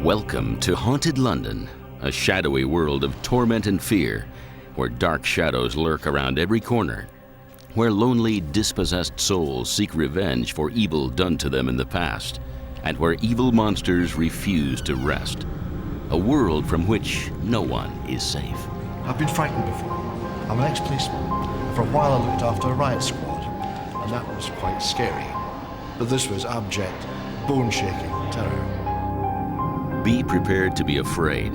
Welcome to Haunted London, a shadowy world of torment and fear, where dark shadows lurk around every corner, where lonely, dispossessed souls seek revenge for evil done to them in the past, and where evil monsters refuse to rest. A world from which no one is safe. I've been frightened before. I'm an ex-policeman. For a while I looked after a riot squad, and that was quite scary. But this was abject, bone-shaking terror. Be prepared to be afraid,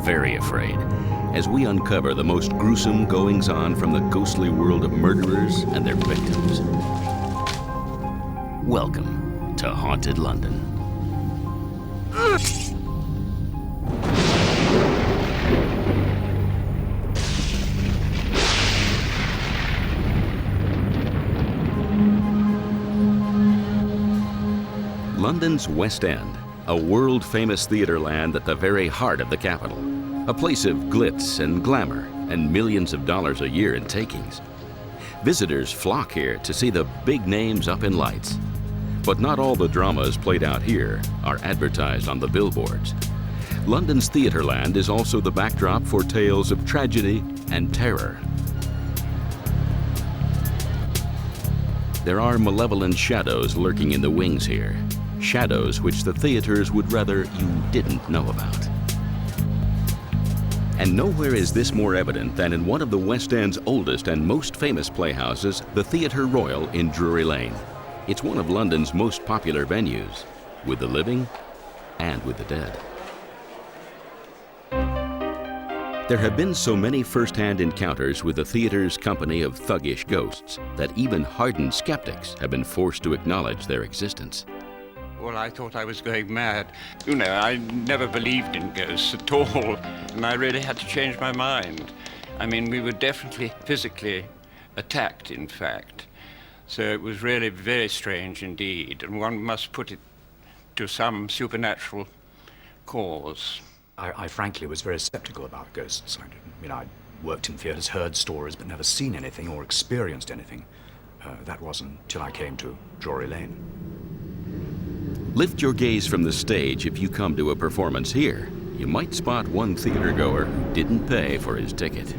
very afraid, as we uncover the most gruesome goings-on from the ghostly world of murderers and their victims. Welcome to Haunted London. London's West End, a world-famous theater land at the very heart of the capital. A place of glitz and glamour and millions of dollars a year in takings. Visitors flock here to see the big names up in lights. But not all the dramas played out here are advertised on the billboards. London's Theatreland is also the backdrop for tales of tragedy and terror. There are malevolent shadows lurking in the wings here. Shadows which the theaters would rather you didn't know about. And nowhere is this more evident than in one of the West End's oldest and most famous playhouses, the Theatre Royal in Drury Lane. It's one of London's most popular venues, with the living and with the dead. There have been so many first-hand encounters with the theater's company of thuggish ghosts that even hardened skeptics have been forced to acknowledge their existence. Well, I thought I was going mad. You know, I never believed in ghosts at all, and I really had to change my mind. I mean, we were definitely physically attacked, in fact. So it was really very strange indeed, and one must put it to some supernatural cause. I frankly was very skeptical about ghosts. I'd worked in theatres, heard stories, but never seen anything or experienced anything. That wasn't till I came to Drury Lane. Lift your gaze from the stage if you come to a performance here. You might spot one theatergoer who didn't pay for his ticket.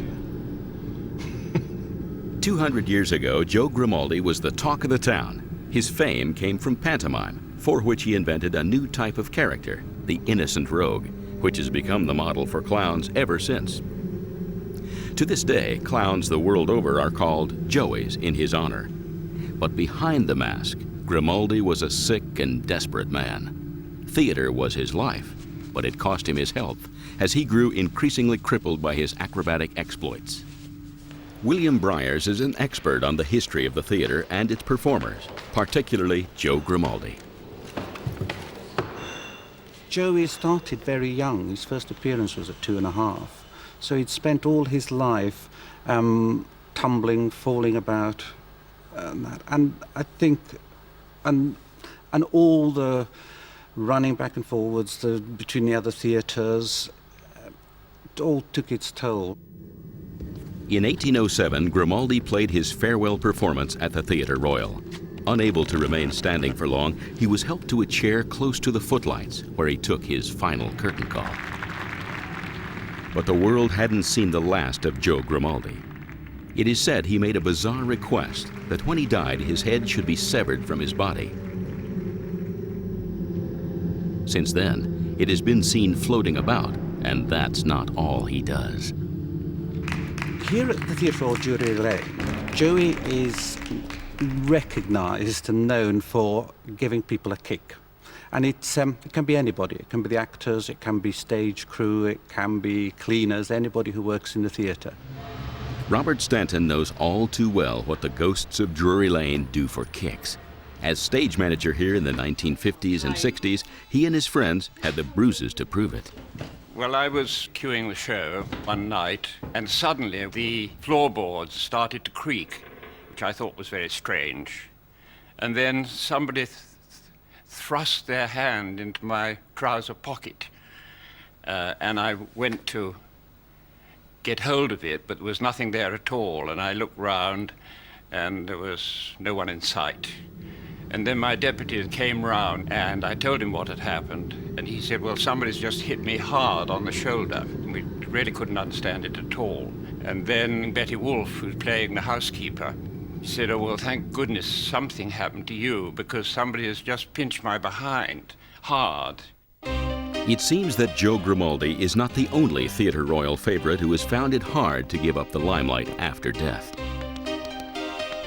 200 years ago, Joe Grimaldi was the talk of the town. His fame came from pantomime, for which he invented a new type of character, the innocent rogue, which has become the model for clowns ever since. To this day, clowns the world over are called Joeys in his honor. But behind the mask, Grimaldi was a sick and desperate man. Theater was his life, but it cost him his health as he grew increasingly crippled by his acrobatic exploits. William Briers is an expert on the history of the theater and its performers, particularly Joe Grimaldi. Joey started very young. His first appearance was at 2.5. So he'd spent all his life tumbling, falling about, and I think, and all the running back and forwards between the other theatres, it all took its toll. In 1807, Grimaldi played his farewell performance at the Theatre Royal. Unable to remain standing for long, he was helped to a chair close to the footlights, where he took his final curtain call. But the world hadn't seen the last of Joe Grimaldi. It is said he made a bizarre request that when he died, his head should be severed from his body. Since then, it has been seen floating about, and that's not all he does. Here at the Theatre Royal Drury Lane, Joey is recognised and known for giving people a kick. And it can be anybody. It can be the actors, it can be stage crew, it can be cleaners, anybody who works in the theatre. Robert Stanton knows all too well what the ghosts of Drury Lane do for kicks. As stage manager here in the 1950s and 60s, he and his friends had the bruises to prove it. Well, I was queuing the show one night, and suddenly the floorboards started to creak, which I thought was very strange. And then somebody thrust their hand into my trouser pocket, and I went to get hold of it, but there was nothing there at all, and I looked round, and there was no one in sight. And then my deputy came round and I told him what had happened. And he said, well, somebody's just hit me hard on the shoulder. We really couldn't understand it at all. And then Betty Wolfe, who's playing the housekeeper, said, oh, well, thank goodness something happened to you because somebody has just pinched my behind hard. It seems that Joe Grimaldi is not the only Theatre Royal favorite who has found it hard to give up the limelight after death.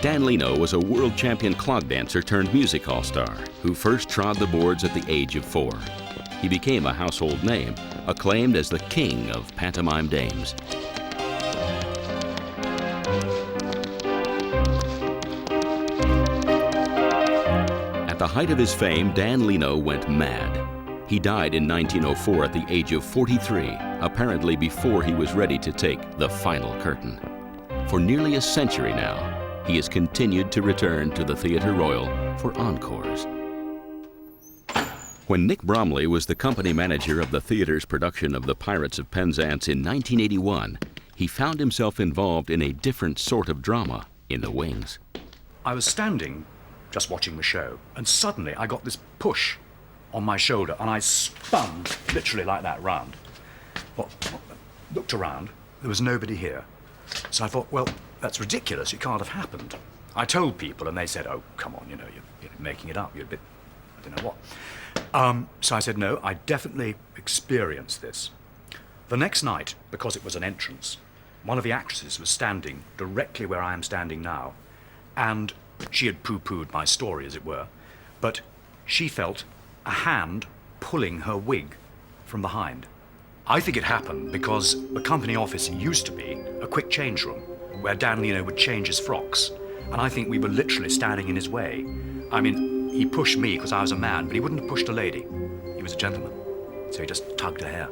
Dan Leno was a world champion clog dancer turned music hall star who first trod the boards at the age of 4. He became a household name, acclaimed as the king of pantomime dames. At the height of his fame, Dan Leno went mad. He died in 1904 at the age of 43, apparently before he was ready to take the final curtain. For nearly a century now, he has continued to return to the Theatre Royal for encores. When Nick Bromley was the company manager of the theatre's production of The Pirates of Penzance in 1981, he found himself involved in a different sort of drama in the wings. I was standing, just watching the show, and suddenly I got this push on my shoulder, and I spun, literally like that, round. Well, looked around, there was nobody here. So I thought, well, that's ridiculous, it can't have happened. I told people, and they said, oh, come on, you're making it up, you're a bit, I don't know what. So I said, no, I definitely experienced this. The next night, because it was an entrance, one of the actresses was standing directly where I am standing now, and she had poo-pooed my story, as it were, but she felt a hand pulling her wig from behind. I think it happened because the company office used to be a quick change room where Dan Leno would change his frocks, and I think we were literally standing in his way. I mean, he pushed me because I was a man, but he wouldn't have pushed a lady. He was a gentleman, so he just tugged her hair.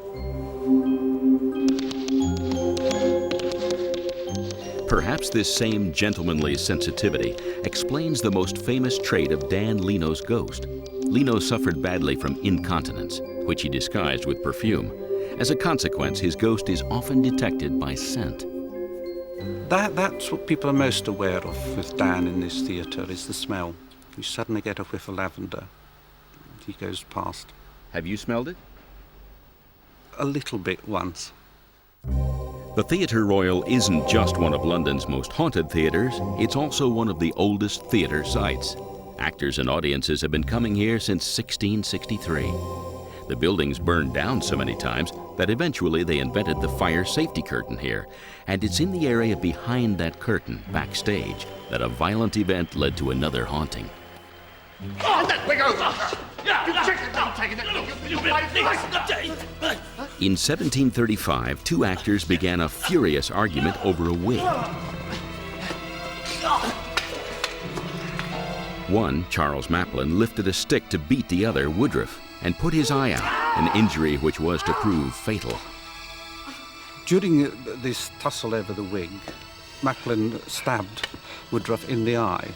Perhaps this same gentlemanly sensitivity explains the most famous trait of Dan Leno's ghost. Leno suffered badly from incontinence, which he disguised with perfume. As a consequence, his ghost is often detected by scent. That's what people are most aware of with Dan in this theatre, is the smell. You suddenly get a whiff of lavender. He goes past. Have you smelled it? A little bit once. The Theatre Royal isn't just one of London's most haunted theatres, it's also one of the oldest theatre sites. Actors and audiences have been coming here since 1663. The building's burned down so many times that eventually they invented the fire safety curtain here, and it's in the area behind that curtain, backstage, that a violent event led to another haunting. In 1735, two actors began a furious argument over a wig. One, Charles Maplin, lifted a stick to beat the other, Woodruff, and put his eye out, an injury which was to prove fatal. During this tussle over the wig, Macklin stabbed Woodruff in the eye.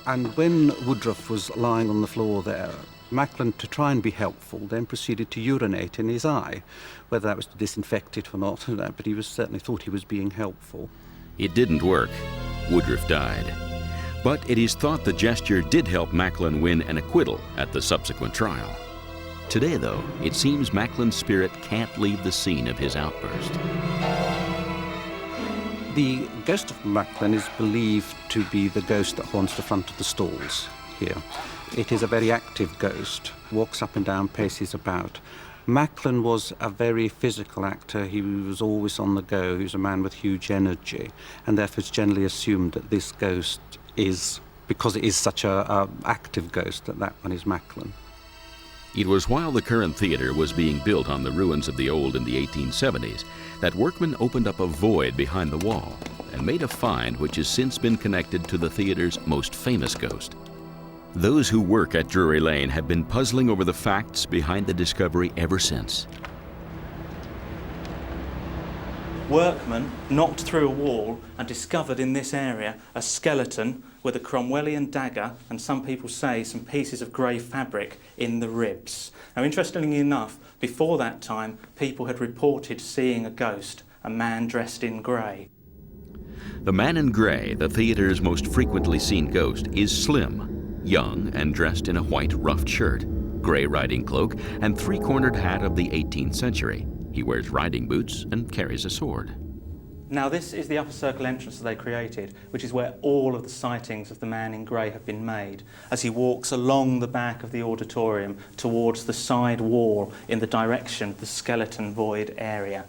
And when Woodruff was lying on the floor there, Macklin, to try and be helpful, then proceeded to urinate in his eye. Whether that was to disinfect it or not, but he certainly thought he was being helpful. It didn't work. Woodruff died. But it is thought the gesture did help Macklin win an acquittal at the subsequent trial. Today, though, it seems Macklin's spirit can't leave the scene of his outburst. The ghost of Macklin is believed to be the ghost that haunts the front of the stalls here. It is a very active ghost, walks up and down, paces about. Macklin was a very physical actor. He was always on the go. He was a man with huge energy, and therefore it's generally assumed that this ghost is, because it is such a active ghost, that one is Macklin. It was while the current theatre was being built on the ruins of the old in the 1870s that workmen opened up a void behind the wall and made a find which has since been connected to the theatre's most famous ghost. Those who work at Drury Lane have been puzzling over the facts behind the discovery ever since. Workmen knocked through a wall and discovered in this area a skeleton with a Cromwellian dagger and some people say some pieces of grey fabric in the ribs. Now, interestingly enough, before that time, people had reported seeing a ghost, a man dressed in grey. The man in grey, the theatre's most frequently seen ghost, is Slim. young and dressed in a white ruffed shirt, gray riding cloak, and three-cornered hat of the 18th century. He wears riding boots and carries a sword. Now this is the upper circle entrance that they created, which is where all of the sightings of the man in grey have been made, as he walks along the back of the auditorium towards the side wall in the direction of the skeleton void area.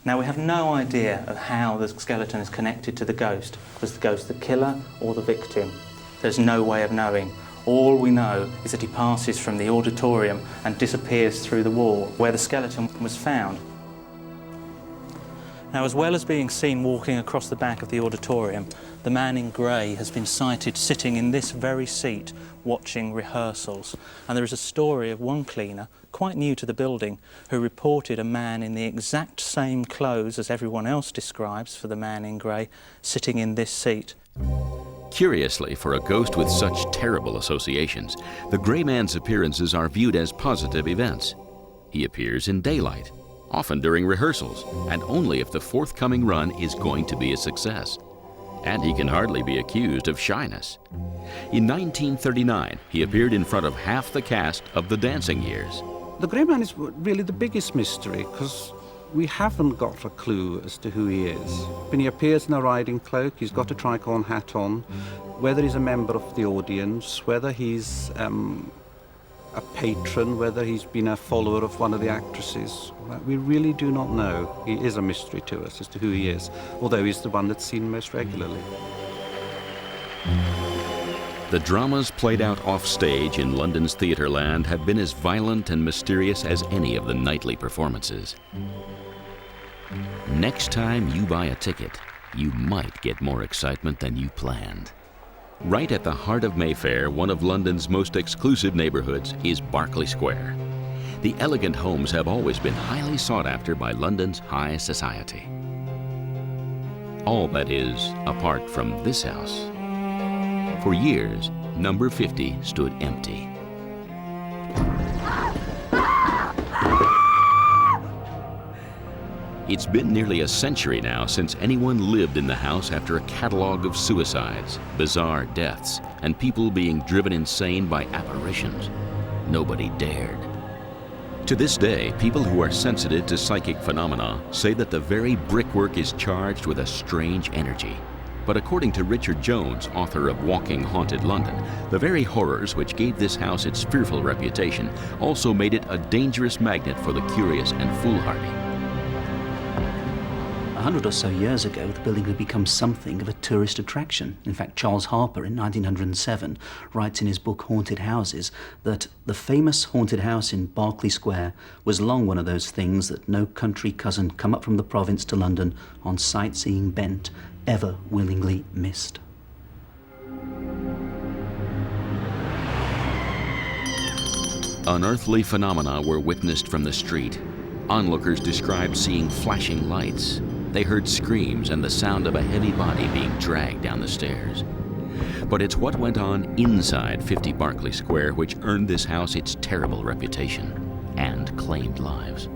Now we have no idea of how the skeleton is connected to the ghost. Was the ghost the killer or the victim? There's no way of knowing. All we know is that he passes from the auditorium and disappears through the wall where the skeleton was found. Now, as well as being seen walking across the back of the auditorium, the man in grey has been sighted sitting in this very seat watching rehearsals. And there is a story of one cleaner, quite new to the building, who reported a man in the exact same clothes as everyone else describes for the man in grey, sitting in this seat. Curiously, for a ghost with such terrible associations, the Grey Man's appearances are viewed as positive events. He appears in daylight, often during rehearsals, and only if the forthcoming run is going to be a success. And he can hardly be accused of shyness. In 1939, he appeared in front of half the cast of The Dancing Years. The Grey Man is really the biggest mystery, because we haven't got a clue as to who he is. When he appears in a riding cloak, he's got a tricorn hat on, whether he's a member of the audience, whether he's a patron, whether he's been a follower of one of the actresses. We really do not know. He is a mystery to us as to who he is, although he's the one that's seen most regularly. The dramas played out off stage in London's Theatreland have been as violent and mysterious as any of the nightly performances. Next time you buy a ticket, you might get more excitement than you planned. Right at the heart of Mayfair, one of London's most exclusive neighborhoods is Berkeley Square. The elegant homes have always been highly sought after by London's high society. All that is, apart from this house. For years, number 50 stood empty. It's been nearly a century now since anyone lived in the house after a catalog of suicides, bizarre deaths, and people being driven insane by apparitions. Nobody dared. To this day, people who are sensitive to psychic phenomena say that the very brickwork is charged with a strange energy. But according to Richard Jones, author of Walking Haunted London, the very horrors which gave this house its fearful reputation also made it a dangerous magnet for the curious and foolhardy. 100 or so years ago, the building had become something of a tourist attraction. In fact, Charles Harper in 1907 writes in his book Haunted Houses that the famous haunted house in Berkeley Square was long one of those things that no country cousin come up from the province to London on sightseeing bent ever willingly missed. Unearthly phenomena were witnessed from the street. Onlookers described seeing flashing lights. They heard screams and the sound of a heavy body being dragged down the stairs. But it's what went on inside 50 Berkeley Square which earned this house its terrible reputation and claimed lives.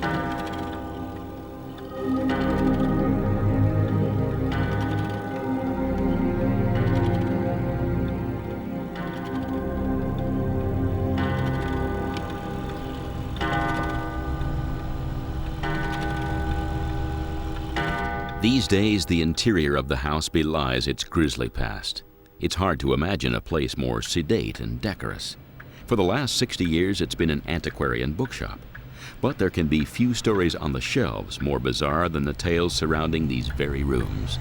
These days, the interior of the house belies its grisly past. It's hard to imagine a place more sedate and decorous. For the last 60 years, it's been an antiquarian bookshop. But there can be few stories on the shelves more bizarre than the tales surrounding these very rooms.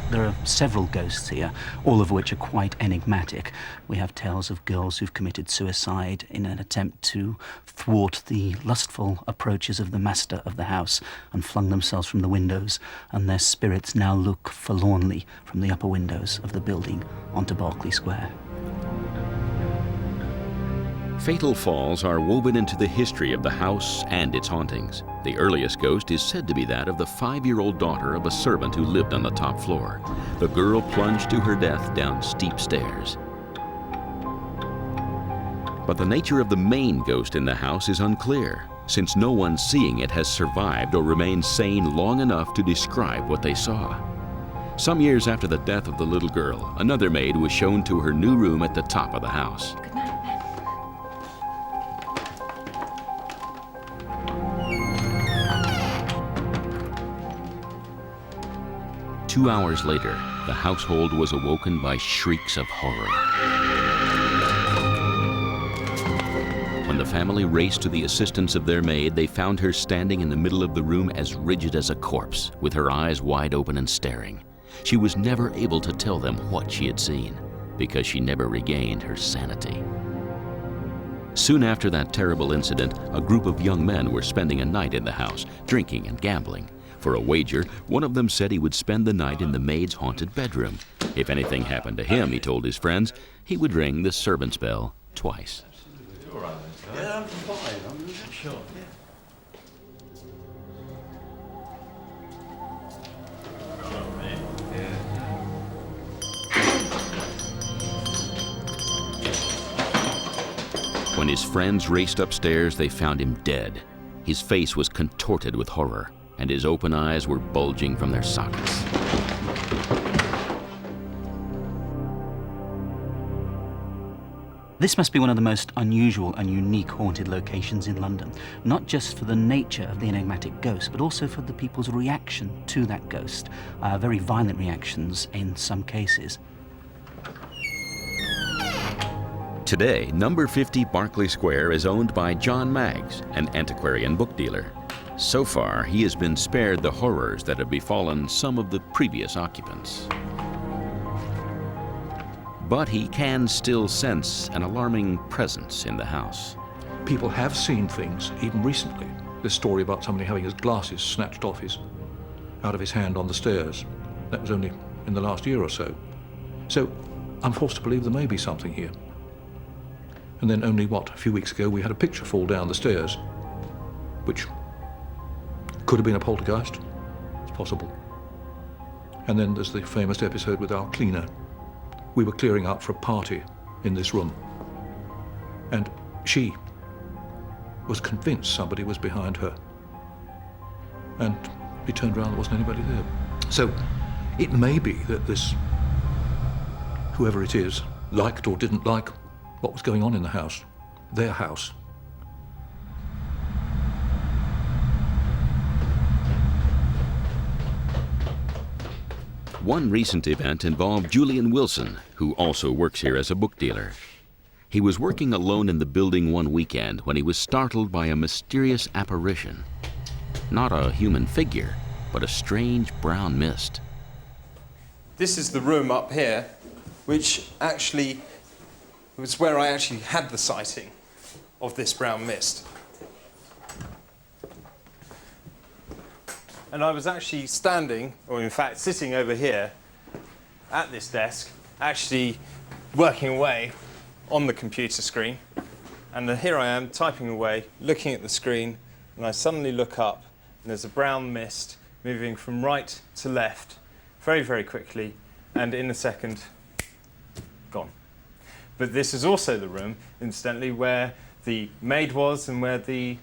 There are several ghosts here, all of which are quite enigmatic. We have tales of girls who've committed suicide in an attempt to thwart the lustful approaches of the master of the house and flung themselves from the windows, and their spirits now look forlornly from the upper windows of the building onto Berkeley Square. Fatal falls are woven into the history of the house and its hauntings. The earliest ghost is said to be that of the 5-year-old daughter of a servant who lived on the top floor. The girl plunged to her death down steep stairs. But the nature of the main ghost in the house is unclear, since no one seeing it has survived or remained sane long enough to describe what they saw. Some years after the death of the little girl, another maid was shown to her new room at the top of the house. Good night, Ben. 2 hours later, the household was awoken by shrieks of horror. When the family raced to the assistance of their maid, they found her standing in the middle of the room as rigid as a corpse, with her eyes wide open and staring. She was never able to tell them what she had seen, because she never regained her sanity. Soon after that terrible incident, a group of young men were spending a night in the house, drinking and gambling. For a wager, one of them said he would spend the night in the maid's haunted bedroom. If anything happened to him, he told his friends, he would ring the servant's bell twice. Yeah, I'm fine. Sure. When his friends raced upstairs, they found him dead. His face was contorted with horror, and his open eyes were bulging from their sockets. This must be one of the most unusual and unique haunted locations in London, not just for the nature of the enigmatic ghost, but also for the people's reaction to that ghost, very violent reactions in some cases. Today, number 50 Berkeley Square is owned by John Maggs, an antiquarian book dealer. So far, he has been spared the horrors that have befallen some of the previous occupants. But he can still sense an alarming presence in the house. People have seen things, even recently. This story about somebody having his glasses snatched out of his hand on the stairs. That was only in the last year or so. So I'm forced to believe there may be something here. And then only, a few weeks ago, we had a picture fall down the stairs, which could have been a poltergeist. It's possible. And then there's the famous episode with our cleaner. We were clearing up for a party in this room, and she was convinced somebody was behind her. And he turned around, there wasn't anybody there. So it may be that this, whoever it is, liked or didn't like what was going on in the house, their house. One recent event involved Julian Wilson, who also works here as a book dealer. He was working alone in the building one weekend when he was startled by a mysterious apparition. Not a human figure, but a strange brown mist. This is the room up here, which actually was where I actually had the sighting of this brown mist. And I was actually standing, or in fact sitting over here at this desk, actually working away on the computer screen. And then here I am typing away, looking at the screen, and I suddenly look up and there's a brown mist moving from right to left very, very quickly, and in a second, gone. But this is also the room, incidentally, where the maid was and where the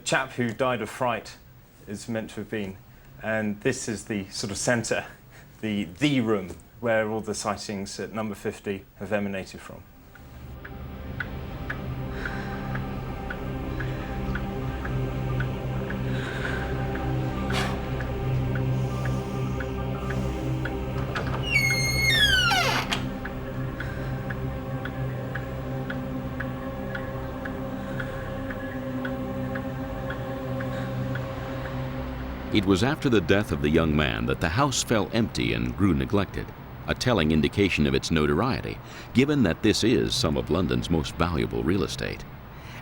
chap who died of fright is meant to have been. And this is the sort of centre, the room, where all the sightings at number 50 have emanated from. It was after the death of the young man that the house fell empty and grew neglected, a telling indication of its notoriety, given that this is some of London's most valuable real estate.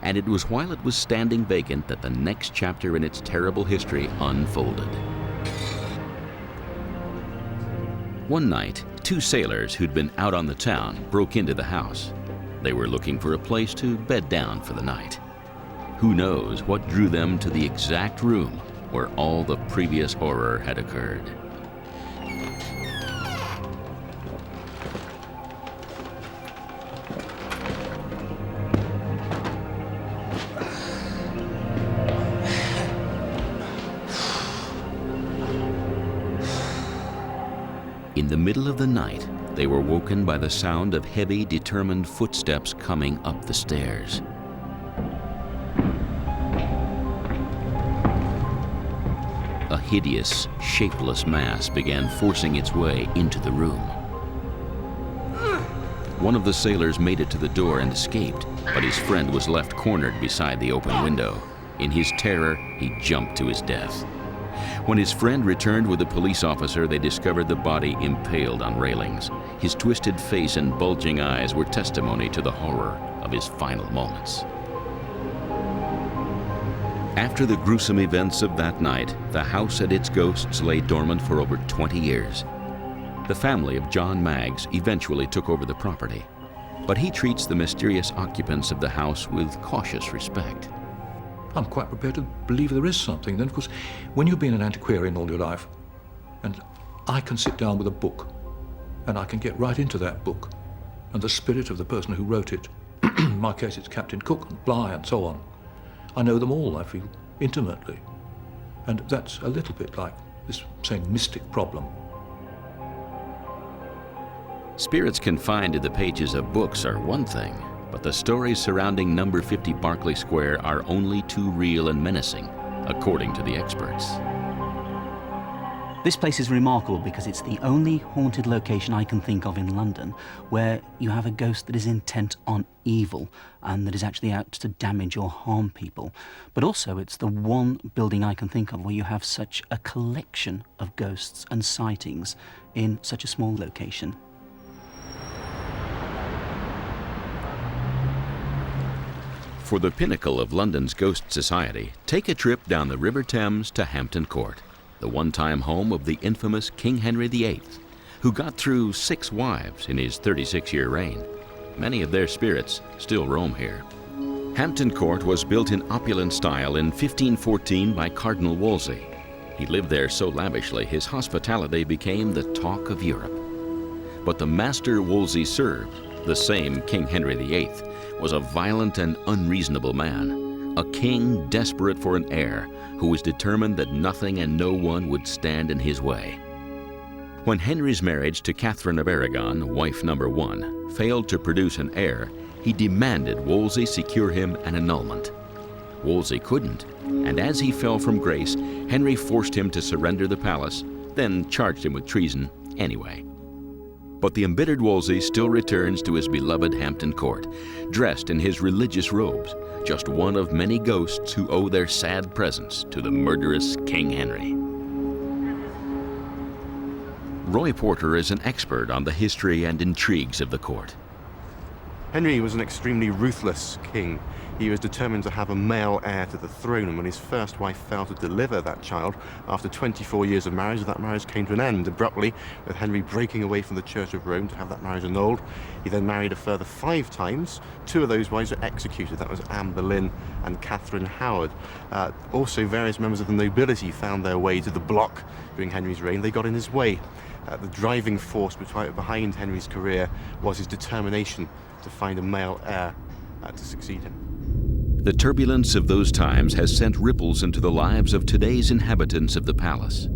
And it was while it was standing vacant that the next chapter in its terrible history unfolded. One night, two sailors who'd been out on the town broke into the house. They were looking for a place to bed down for the night. Who knows what drew them to the exact room where all the previous horror had occurred. the middle of the night, they were woken by the sound of heavy, determined footsteps coming up the stairs. A hideous, shapeless mass began forcing its way into the room. One of the sailors made it to the door and escaped, but his friend was left cornered beside the open window. In his terror, he jumped to his death. When his friend returned with a police officer, they discovered the body impaled on railings. His twisted face and bulging eyes were testimony to the horror of his final moments. After the gruesome events of that night, the house and its ghosts lay dormant for over 20 years. The family of John Maggs eventually took over the property, but he treats the mysterious occupants of the house with cautious respect. I'm quite prepared to believe there is something. Then, of course, when you've been an antiquarian all your life, and I can sit down with a book, and I can get right into that book, and the spirit of the person who wrote it. In my case, it's Captain Cook and Bligh and so on. I know them all, I feel, intimately. And that's a little bit like this same mystic problem. Spirits confined to the pages of books are one thing, but the stories surrounding number 50 Berkeley Square are only too real and menacing, according to the experts. This place is remarkable because it's the only haunted location I can think of in London where you have a ghost that is intent on evil and that is actually out to damage or harm people. But also it's the one building I can think of where you have such a collection of ghosts and sightings in such a small location. For the pinnacle of London's ghost society, take a trip down the River Thames to Hampton Court, the one-time home of the infamous King Henry VIII, who got through 6 wives in his 36-year reign. Many of their spirits still roam here. Hampton Court was built in opulent style in 1514 by Cardinal Wolsey. He lived there so lavishly his hospitality became the talk of Europe. But the master Wolsey served, the same King Henry VIII, was a violent and unreasonable man, a king desperate for an heir who was determined that nothing and no one would stand in his way. When Henry's marriage to Catherine of Aragon, wife number 1, failed to produce an heir, he demanded Wolsey secure him an annulment. Wolsey couldn't, and as he fell from grace, Henry forced him to surrender the palace, then charged him with treason anyway. But the embittered Wolsey still returns to his beloved Hampton Court, dressed in his religious robes, just one of many ghosts who owe their sad presence to the murderous King Henry. Roy Porter is an expert on the history and intrigues of the court. Henry was an extremely ruthless king. He was determined to have a male heir to the throne, and when his first wife failed to deliver that child, after 24 years of marriage, that marriage came to an end abruptly, with Henry breaking away from the Church of Rome to have that marriage annulled. He then married a further 5 times. 2 of those wives were executed. That was Anne Boleyn and Catherine Howard. Also, various members of the nobility found their way to the block during Henry's reign. They got in his way. The driving force behind Henry's career was his determination to find a male heir to succeed him. The turbulence of those times has sent ripples into the lives of today's inhabitants of the palace.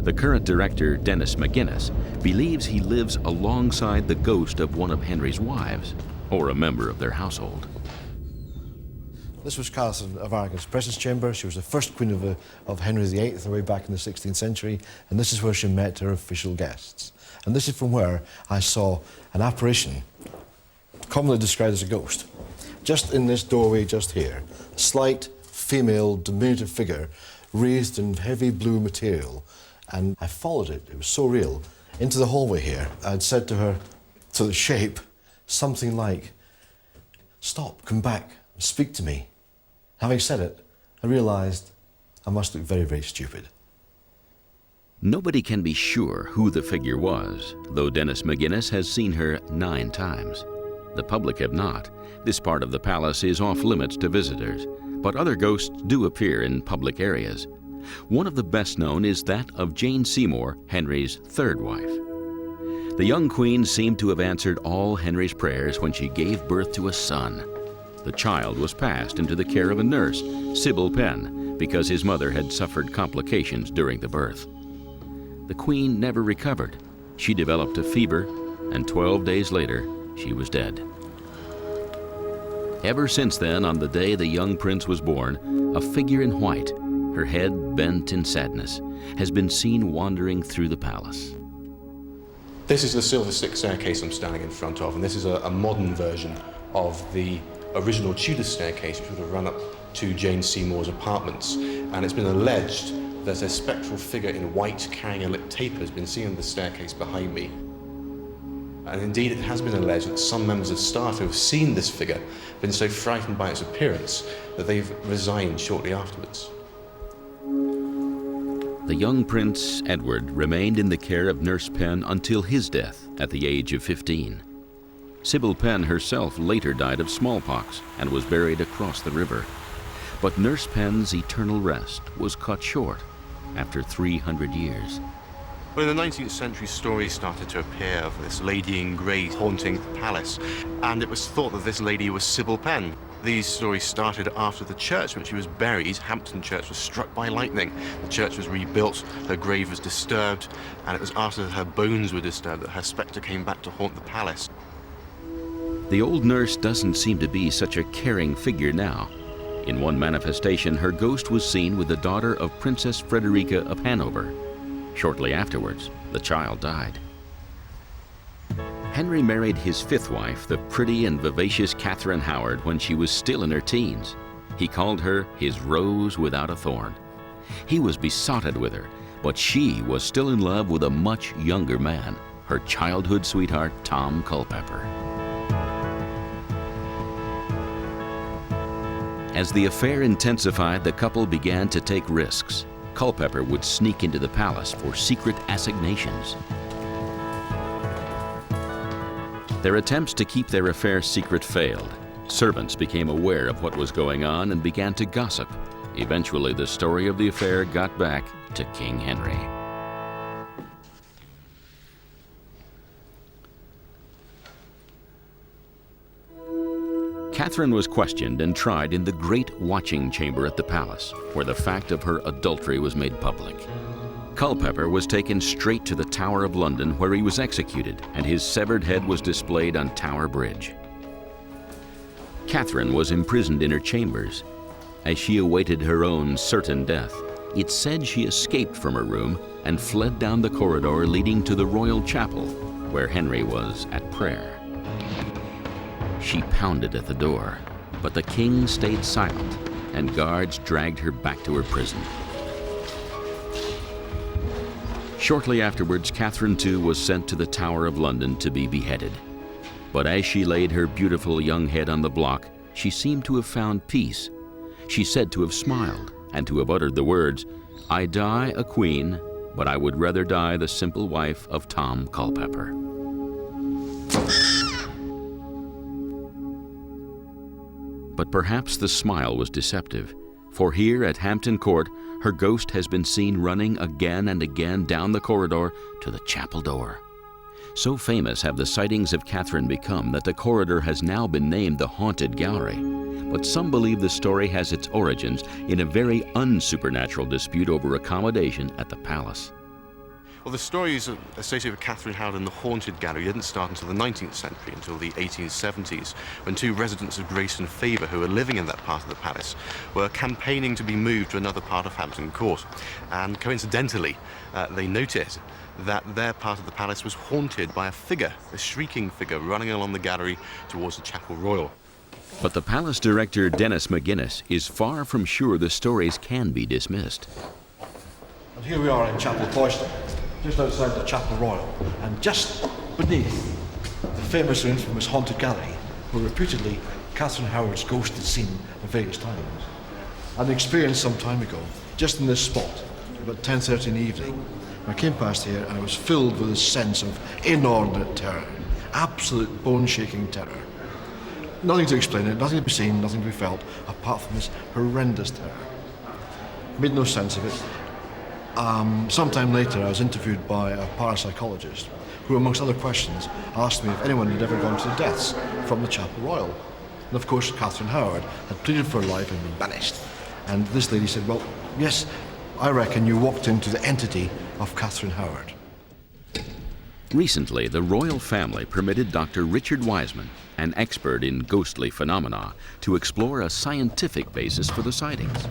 The current director, Dennis McGuinness, believes he lives alongside the ghost of one of Henry's wives, or a member of their household. This was Catherine of Aragon's presence chamber. She was the first queen of Henry VIII way back in the 16th century, and this is where she met her official guests. And this is from where I saw an apparition, commonly described as a ghost, just in this doorway just here. A slight, female, diminutive figure raised in heavy blue material. And I followed it, it was so real, into the hallway here. I'd said to her, to the shape, something like, "Stop, come back, speak to me." Having said it, I realised I must look very, very stupid. Nobody can be sure who the figure was, though Dennis McGuinness has seen her 9 times. The public have not. This part of the palace is off limits to visitors, but other ghosts do appear in public areas. One of the best known is that of Jane Seymour, Henry's 3rd wife. The young queen seemed to have answered all Henry's prayers when she gave birth to a son. The child was passed into the care of a nurse, Sybil Penn, because his mother had suffered complications during the birth. The queen never recovered, She developed a fever, and 12 days later, she was dead. Ever since then, on the day the young prince was born, a figure in white, her head bent in sadness, has been seen wandering through the palace. This is the Silver Stick staircase I'm standing in front of, and this is a modern version of the original Tudor staircase, which would have run up to Jane Seymour's apartments. And it's been alleged that a spectral figure in white carrying a lit taper has been seen on the staircase behind me. And indeed, it has been alleged that some members of staff who have seen this figure have been so frightened by its appearance that they've resigned shortly afterwards. The young Prince Edward remained in the care of Nurse Penn until his death at the age of 15. Sybil Penn herself later died of smallpox and was buried across the river. But Nurse Penn's eternal rest was cut short after 300 years. Well, in the 19th century, stories started to appear of this lady in grey haunting the palace, and it was thought that this lady was Sybil Penn. These stories started after the church when she was buried. Hampton Church was struck by lightning. The church was rebuilt, her grave was disturbed, and it was after her bones were disturbed that her spectre came back to haunt the palace. The old nurse doesn't seem to be such a caring figure now. In one manifestation, her ghost was seen with the daughter of Princess Frederica of Hanover. Shortly afterwards, the child died. Henry married his fifth wife, the pretty and vivacious Catherine Howard, when she was still in her teens. He called her his rose without a thorn. He was besotted with her, but she was still in love with a much younger man, her childhood sweetheart, Tom Culpeper. As the affair intensified, the couple began to take risks. Culpeper would sneak into the palace for secret assignations. Their attempts to keep their affair secret failed. Servants became aware of what was going on and began to gossip. Eventually, the story of the affair got back to King Henry. Catherine was questioned and tried in the Great Watching Chamber at the palace, where the fact of her adultery was made public. Culpeper was taken straight to the Tower of London, where he was executed, and his severed head was displayed on Tower Bridge. Catherine was imprisoned in her chambers. As she awaited her own certain death, it's said she escaped from her room and fled down the corridor leading to the royal chapel, where Henry was at prayer. She pounded at the door, but the king stayed silent, and guards dragged her back to her prison. Shortly afterwards, Catherine too was sent to the Tower of London to be beheaded. But as she laid her beautiful young head on the block, she seemed to have found peace. She said to have smiled and to have uttered the words, "I die a queen, but I would rather die the simple wife of Tom Culpeper." But perhaps the smile was deceptive, for here at Hampton Court, her ghost has been seen running again and again down the corridor to the chapel door. So famous have the sightings of Catherine become that the corridor has now been named the Haunted Gallery. But some believe the story has its origins in a very unsupernatural dispute over accommodation at the palace. Well, the stories associated with Catherine Howard and the Haunted Gallery didn't start until the 19th century, until the 1870s, when two residents of Grace and Favour who were living in that part of the palace were campaigning to be moved to another part of Hampton Court. And coincidentally, they noticed that their part of the palace was haunted by a figure, a shrieking figure, running along the gallery towards the Chapel Royal. But the palace director, Dennis McGuinness, is far from sure the stories can be dismissed. And here we are in Chapel Cloister, just outside the Chapel Royal, and just beneath the famous and infamous Haunted Gallery, where reputedly Catherine Howard's ghost is seen at various times. An experience some time ago, just in this spot, about 10:30 in the evening. When I came past here, I was filled with a sense of inordinate terror, absolute bone-shaking terror. Nothing to explain it, nothing to be seen, nothing to be felt, apart from this horrendous terror. Made no sense of it. Sometime later, I was interviewed by a parapsychologist who, amongst other questions, asked me if anyone had ever gone to the deaths from the Chapel Royal. And of course, Catherine Howard had pleaded for her life and been banished. And this lady said, well, yes, I reckon you walked into the entity of Catherine Howard. Recently, the royal family permitted Dr. Richard Wiseman, an expert in ghostly phenomena, to explore a scientific basis for the sightings.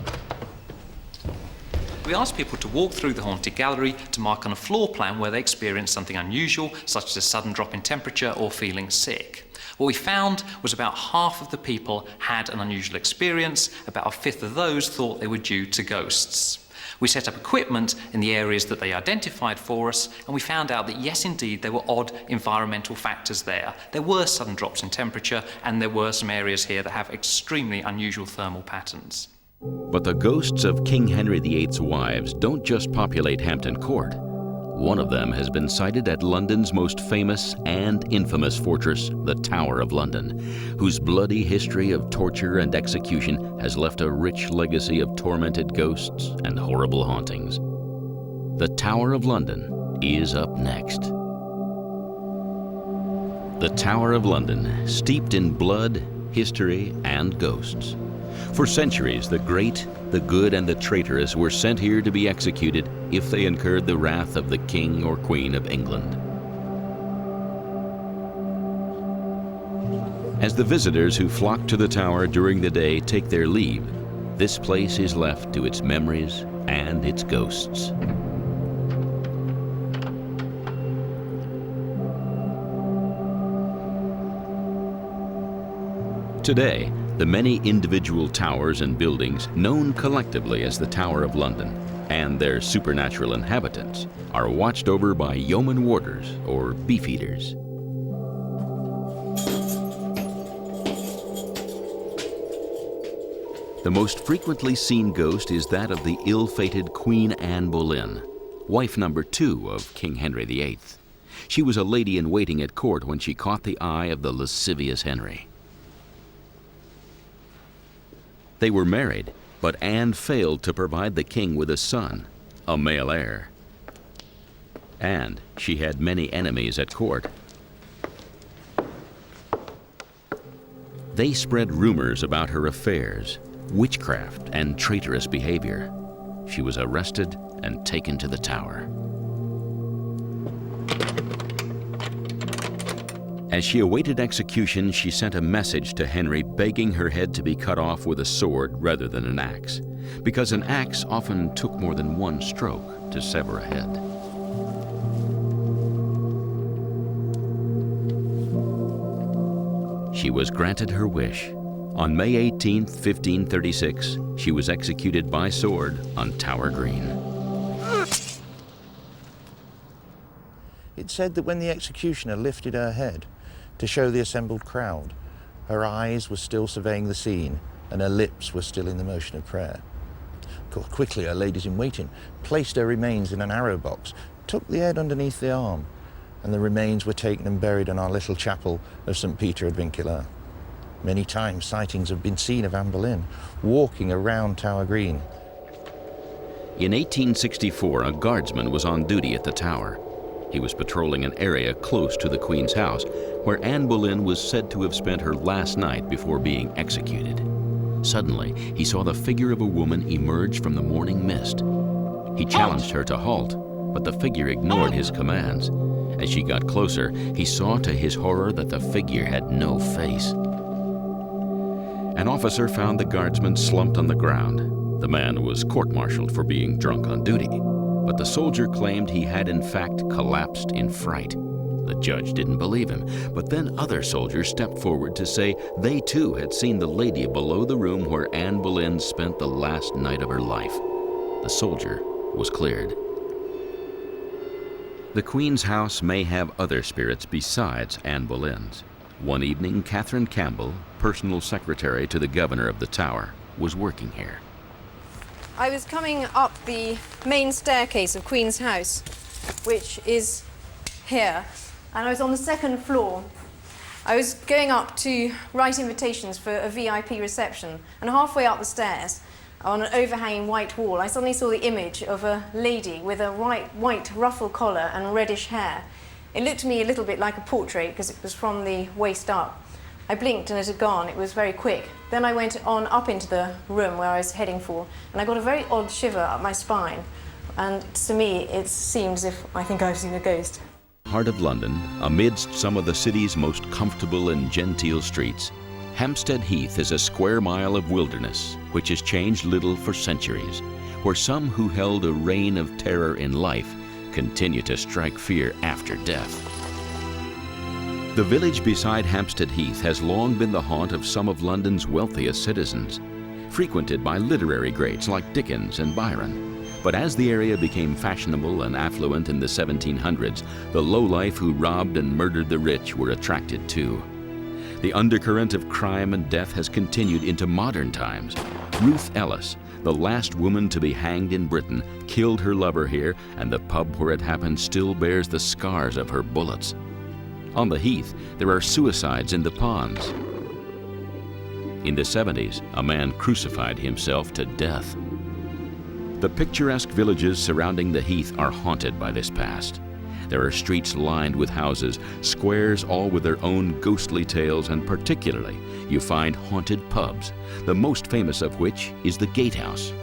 We asked people to walk through the haunted gallery to mark on a floor plan where they experienced something unusual, such as a sudden drop in temperature or feeling sick. What we found was about half of the people had an unusual experience, about a fifth of those thought they were due to ghosts. We set up equipment in the areas that they identified for us, and we found out that yes, indeed, there were odd environmental factors there. There were sudden drops in temperature, and there were some areas here that have extremely unusual thermal patterns. But the ghosts of King Henry VIII's wives don't just populate Hampton Court. One of them has been sighted at London's most famous and infamous fortress, the Tower of London, whose bloody history of torture and execution has left a rich legacy of tormented ghosts and horrible hauntings. The Tower of London is up next. The Tower of London, steeped in blood, history, and ghosts. For centuries, the great, the good, and the traitorous were sent here to be executed if they incurred the wrath of the King or Queen of England. As the visitors who flock to the tower during the day take their leave, this place is left to its memories and its ghosts. Today, the many individual towers and buildings known collectively as the Tower of London and their supernatural inhabitants are watched over by yeoman warders or beefeaters. The most frequently seen ghost is that of the ill-fated Queen Anne Boleyn, wife number 2 of King Henry VIII. She was a lady-in-waiting at court when she caught the eye of the lascivious Henry. They were married, but Anne failed to provide the king with a son, a male heir. And she had many enemies at court. They spread rumors about her affairs, witchcraft, and traitorous behavior. She was arrested and taken to the Tower. As she awaited execution, she sent a message to Henry begging her head to be cut off with a sword rather than an axe, because an axe often took more than one stroke to sever a head. She was granted her wish. On May 18, 1536, she was executed by sword on Tower Green. It said that when the executioner lifted her head to show the assembled crowd, her eyes were still surveying the scene and her lips were still in the motion of prayer. Quickly, her ladies-in-waiting placed her remains in an arrow box, took the head underneath the arm, and the remains were taken and buried in our little chapel of St. Peter ad Vincula. Many times sightings have been seen of Anne Boleyn walking around Tower Green. In 1864, a guardsman was on duty at the tower. He was patrolling an area close to the Queen's house, where Anne Boleyn was said to have spent her last night before being executed. Suddenly, he saw the figure of a woman emerge from the morning mist. He challenged her to halt, but the figure ignored his commands. As she got closer, he saw to his horror that the figure had no face. An officer found the guardsman slumped on the ground. The man was court-martialed for being drunk on duty, but the soldier claimed he had in fact collapsed in fright. The judge didn't believe him, but then other soldiers stepped forward to say they too had seen the lady below the room where Anne Boleyn spent the last night of her life. The soldier was cleared. The Queen's house may have other spirits besides Anne Boleyn's. One evening, Catherine Campbell, personal secretary to the governor of the Tower, was working here. I was coming up the main staircase of Queen's House, which is here, and I was on the second floor. I was going up to write invitations for a VIP reception, and halfway up the stairs, on an overhanging white wall, I suddenly saw the image of a lady with a white ruffle collar and reddish hair. It looked to me a little bit like a portrait because it was from the waist up. I blinked and it had gone. It was very quick. Then I went on up into the room where I was heading for, and I got a very odd shiver up my spine. And to me, it seemed as if I think I've seen a ghost. Heart of London, amidst some of the city's most comfortable and genteel streets, Hampstead Heath is a square mile of wilderness which has changed little for centuries, where some who held a reign of terror in life continue to strike fear after death. The village beside Hampstead Heath has long been the haunt of some of London's wealthiest citizens, frequented by literary greats like Dickens and Byron. But as the area became fashionable and affluent in the 1700s, the lowlife who robbed and murdered the rich were attracted too. The undercurrent of crime and death has continued into modern times. Ruth Ellis, the last woman to be hanged in Britain, killed her lover here, and the pub where it happened still bears the scars of her bullets. On the Heath, there are suicides in the ponds. In the 70s, a man crucified himself to death. The picturesque villages surrounding the Heath are haunted by this past. There are streets lined with houses, squares all with their own ghostly tales, and particularly you find haunted pubs, the most famous of which is the Gatehouse.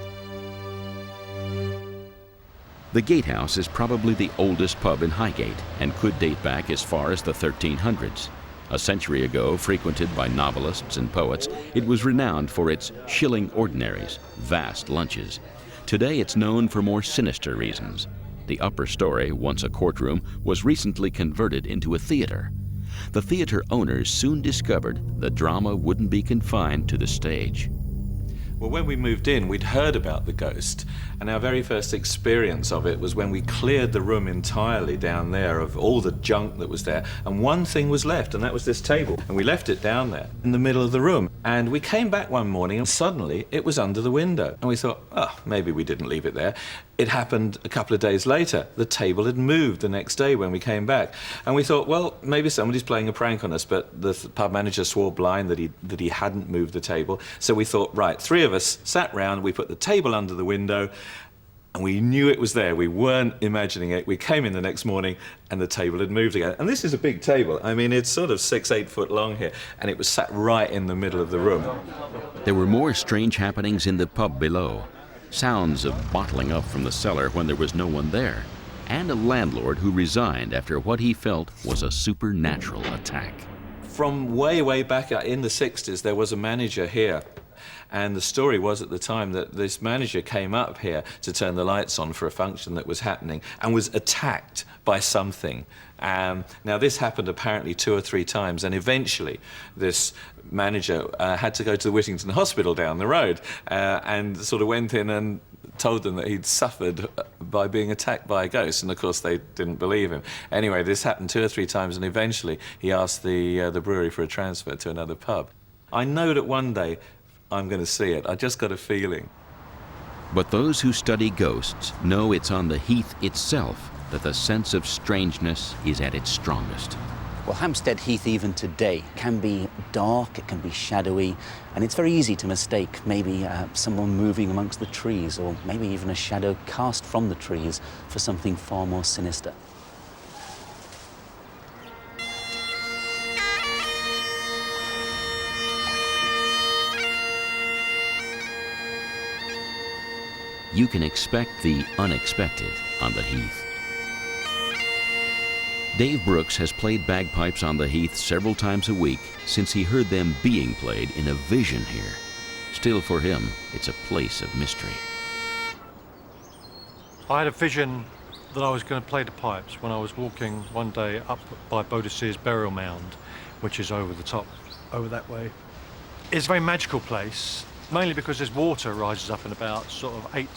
The Gatehouse is probably the oldest pub in Highgate and could date back as far as the 1300s. A century ago, frequented by novelists and poets, it was renowned for its shilling ordinaries, vast lunches. Today it's known for more sinister reasons. The upper story, once a courtroom, was recently converted into a theater. The theater owners soon discovered the drama wouldn't be confined to the stage. Well, when we moved in, we'd heard about the ghost, and our very first experience of it was when we cleared the room entirely down there of all the junk that was there, and one thing was left, and that was this table, and we left it down there in the middle of the room. And we came back one morning, and suddenly it was under the window, and we thought, oh, maybe we didn't leave it there. It happened a couple of days later. The table had moved the next day when we came back, and we thought, well, maybe somebody's playing a prank on us, but the pub manager swore blind that he hadn't moved the table. So we thought, right, three of us sat round, we put the table under the window, and we knew it was there. We weren't imagining it. We came in the next morning and the table had moved again. And this is a big table. I mean, it's sort of 6-8 foot long here, and it was sat right in the middle of the room. There were more strange happenings in the pub below. Sounds of bottling up from the cellar when there was no one there, and a landlord who resigned after what he felt was a supernatural attack. From way back in the 60s, there was a manager here. And the story was at the time that this manager came up here to turn the lights on for a function that was happening and was attacked by something. Now, this happened apparently 2 or 3 times, and eventually this manager had to go to the Whittington Hospital down the road and sort of went in and told them that he'd suffered by being attacked by a ghost, and of course they didn't believe him. Anyway, this happened 2 or 3 times, and eventually he asked the brewery for a transfer to another pub. I know that one day I'm going to see it. I just got a feeling. But those who study ghosts know it's on the Heath itself that the sense of strangeness is at its strongest. Well, Hampstead Heath even today can be dark, it can be shadowy, and it's very easy to mistake maybe someone moving amongst the trees, or maybe even a shadow cast from the trees, for something far more sinister. You can expect the unexpected on the Heath. Dave Brooks has played bagpipes on the Heath several times a week since he heard them being played in a vision here. Still, for him, it's a place of mystery. I had a vision that I was going to play the pipes when I was walking one day up by Boadicea's burial mound, which is over the top, over that way. It's a very magical place, mainly because there's water rises up in about sort of 8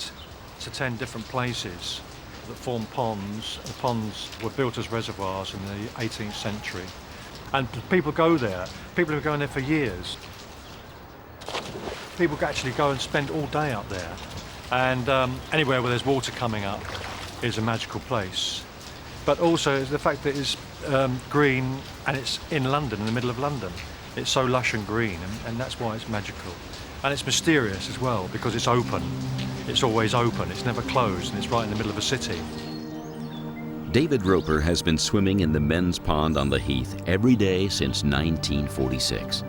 to 10 different places that form ponds. The ponds were built as reservoirs in the 18th century. And people go there. People have been going there for years. People actually go and spend all day up there. And anywhere where there's water coming up is a magical place. But also the fact that it's green and it's in London, in the middle of London. It's so lush and green, and that's why it's magical. And it's mysterious as well, because it's open. It's always open, it's never closed, and it's right in the middle of a city. David Roper has been swimming in the men's pond on the Heath every day since 1946.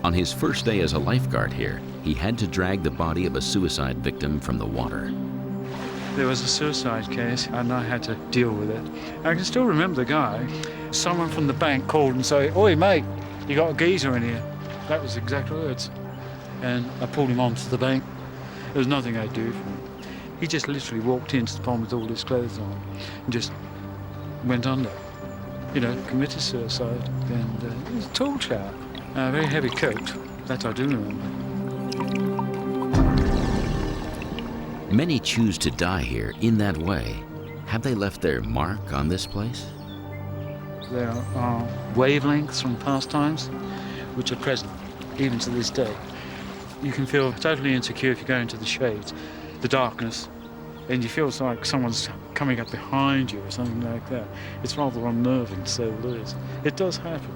On his first day as a lifeguard here, he had to drag the body of a suicide victim from the water. There was a suicide case and I had to deal with it. I can still remember the guy. Someone from the bank called and said, "Oi mate, you got a geezer in here." That was the exact words. And I pulled him onto the bank. There was nothing I'd do for him. He just literally walked into the pond with all his clothes on and just went under. You know, committed suicide. And he was a tall chap, a very heavy coat. That I do remember. Many choose to die here in that way. Have they left their mark on this place? There are wavelengths from past times which are present, even to this day. You can feel totally insecure if you go into the shade, the darkness, and you feel like someone's coming up behind you or something like that. It's rather unnerving, so it is. It does happen,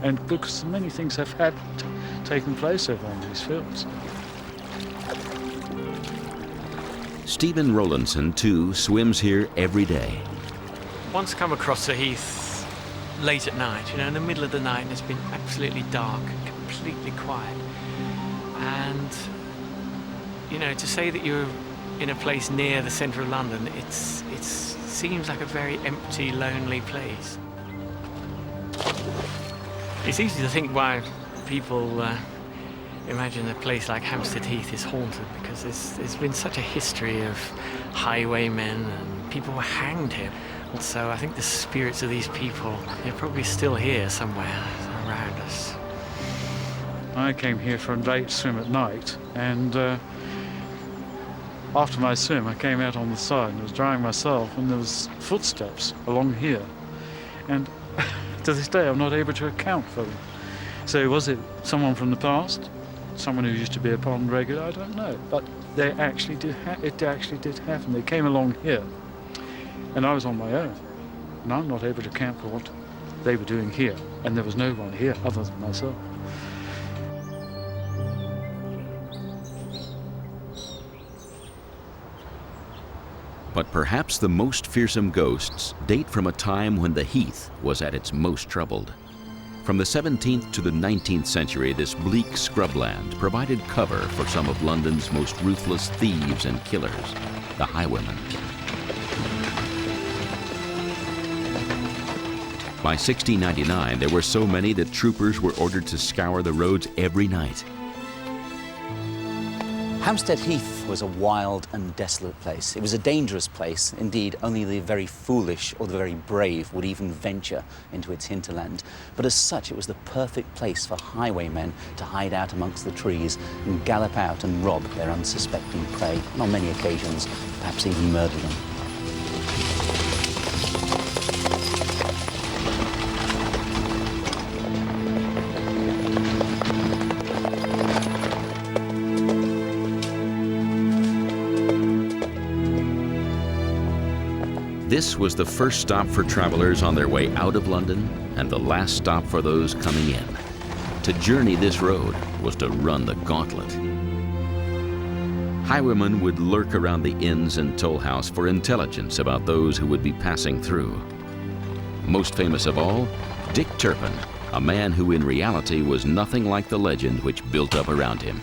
and because many things have taken place over on these films. Stephen Rowlandson, too, swims here every day. Once come across the heath late at night, you know, in the middle of the night, and it's been absolutely dark, completely quiet. And, you know, to say that you're in a place near the centre of London, it seems like a very empty, lonely place. It's easy to think why people imagine a place like Hampstead Heath is haunted, because there's been such a history of highwaymen and people were hanged here. And so I think the spirits of these people, they're probably still here somewhere around us. I came here for a late swim at night, and after my swim I came out on the side and was drying myself, and there was footsteps along here. And to this day I'm not able to account for them. So was it someone from the past? Someone who used to be a pond regular? I don't know. But they actually did it actually did happen. They came along here, and I was on my own. And I'm not able to account for what they were doing here. And there was no one here other than myself. But perhaps the most fearsome ghosts date from a time when the Heath was at its most troubled. From the 17th to the 19th century, this bleak scrubland provided cover for some of London's most ruthless thieves and killers, the highwaymen. By 1699, there were so many that troopers were ordered to scour the roads every night. Hampstead Heath was a wild and desolate place. It was a dangerous place. Indeed, only the very foolish or the very brave would even venture into its hinterland. But as such, it was the perfect place for highwaymen to hide out amongst the trees and gallop out and rob their unsuspecting prey, and on many occasions, perhaps even murder them. This was the first stop for travelers on their way out of London and the last stop for those coming in. To journey this road was to run the gauntlet. Highwaymen would lurk around the inns and toll house for intelligence about those who would be passing through. Most famous of all, Dick Turpin, a man who in reality was nothing like the legend which built up around him.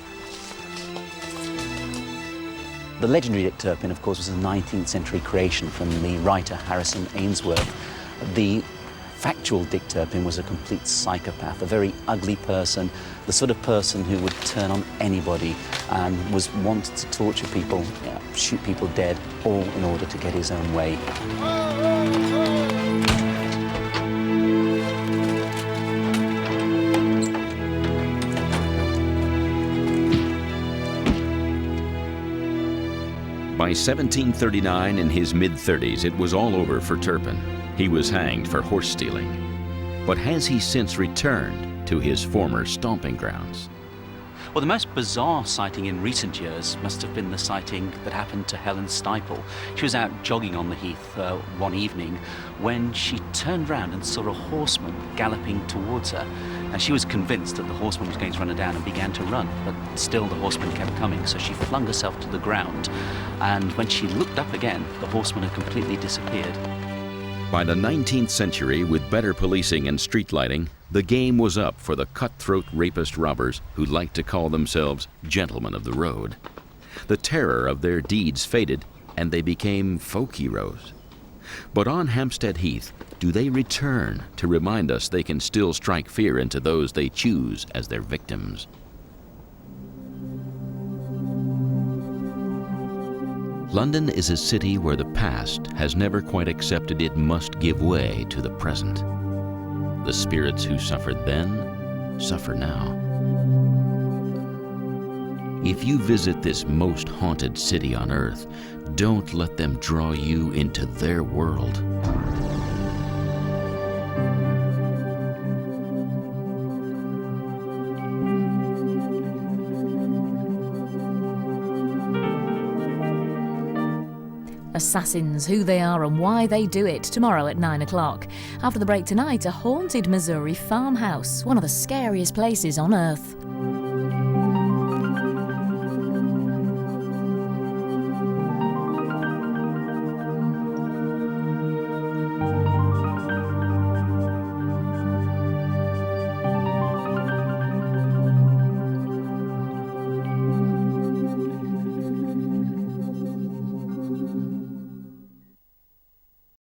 The legendary Dick Turpin, of course, was a 19th century creation from the writer Harrison Ainsworth. The factual Dick Turpin was a complete psychopath, a very ugly person, the sort of person who would turn on anybody and was wanted to torture people, shoot people dead, all in order to get his own way. By 1739, in his mid-30s, it was all over for Turpin. He was hanged for horse stealing. But has he since returned to his former stomping grounds? Well, the most bizarre sighting in recent years must have been the sighting that happened to Helen Stiple. She was out jogging on the heath one evening when she turned round and saw a horseman galloping towards her. And she was convinced that the horseman was going to run her down and began to run, but still the horseman kept coming, so she flung herself to the ground. And when she looked up again, the horseman had completely disappeared. By the 19th century, with better policing and street lighting, the game was up for the cutthroat rapist robbers who liked to call themselves gentlemen of the road. The terror of their deeds faded and they became folk heroes. But on Hampstead Heath, do they return to remind us they can still strike fear into those they choose as their victims? London is a city where the past has never quite accepted it must give way to the present. The spirits who suffered then suffer now. If you visit this most haunted city on earth, don't let them draw you into their world. Assassins, who they are and why they do it, tomorrow at 9 o'clock. After the break tonight, a haunted Missouri farmhouse, one of the scariest places on earth.